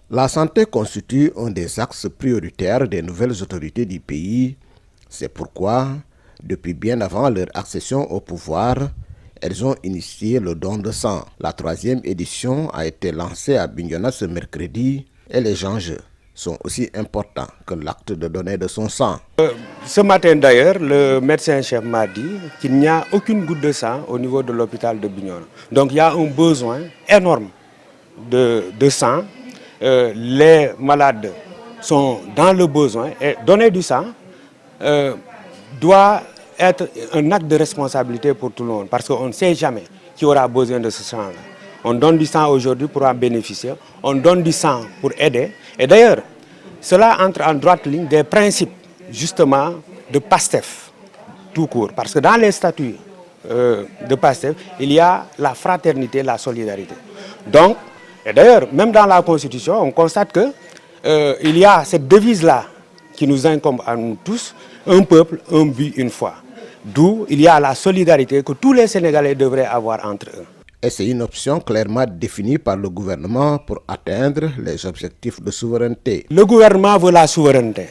La santé constitue un des axes prioritaires des nouvelles autorités du pays. C'est pourquoi, depuis bien avant leur accession au pouvoir, elles ont initié le don de sang. La 3e édition a été lancée à Bignona ce mercredi et les enjeux sont aussi importants que l'acte de donner de son sang. Ce matin d'ailleurs, le médecin-chef m'a dit qu'il n'y a aucune goutte de sang au niveau de l'hôpital de Bignona. Donc il y a un besoin énorme de sang. Les malades sont dans le besoin et donner du sang doit être un acte de responsabilité pour tout le monde parce qu'on ne sait jamais qui aura besoin de ce sang-là. On donne du sang aujourd'hui pour en bénéficier, on donne du sang pour aider. Et d'ailleurs, cela entre en droite ligne des principes justement de PASTEF tout court. Parce que dans les statuts de PASTEF, il y a la fraternité, la solidarité. Donc, et d'ailleurs, même dans la Constitution, on constate qu'il y a cette devise-là qui nous incombe à nous tous, un peuple, un but, une foi. D'où il y a la solidarité que tous les Sénégalais devraient avoir entre eux. Et c'est une option clairement définie par le gouvernement pour atteindre les objectifs de souveraineté. Le gouvernement veut la souveraineté.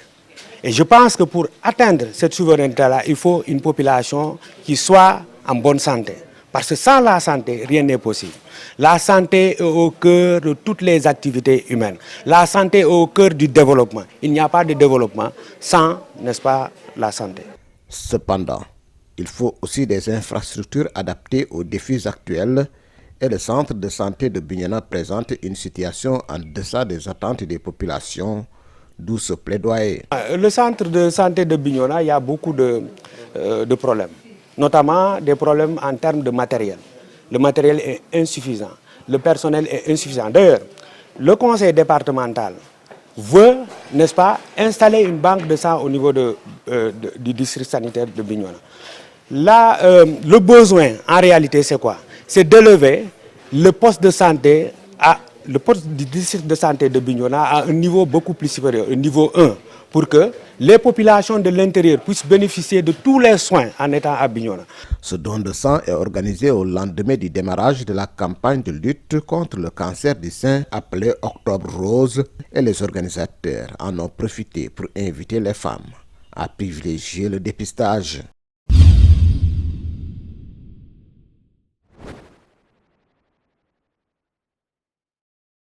Et je pense que pour atteindre cette souveraineté-là, il faut une population qui soit en bonne santé. Parce que sans la santé, rien n'est possible. La santé est au cœur de toutes les activités humaines. La santé est au cœur du développement. Il n'y a pas de développement sans, n'est-ce pas, la santé. Cependant, il faut aussi des infrastructures adaptées aux défis actuels et le centre de santé de Bignona présente une situation en deçà des attentes des populations, d'où ce plaidoyer. Le centre de santé de Bignona, il y a beaucoup de problèmes, notamment des problèmes en termes de matériel. Le matériel est insuffisant, le personnel est insuffisant. D'ailleurs, le conseil départemental veut, n'est-ce pas, installer une banque de sang au niveau du district sanitaire de Bignona. Là, le besoin, en réalité, c'est quoi? C'est d'élever le poste de santé, le poste du district de santé de Bignona à un niveau beaucoup plus supérieur, un niveau 1, pour que les populations de l'intérieur puissent bénéficier de tous les soins en étant à Bignona. Ce don de sang est organisé au lendemain du démarrage de la campagne de lutte contre le cancer du sein appelée Octobre Rose et les organisateurs en ont profité pour inviter les femmes à privilégier le dépistage.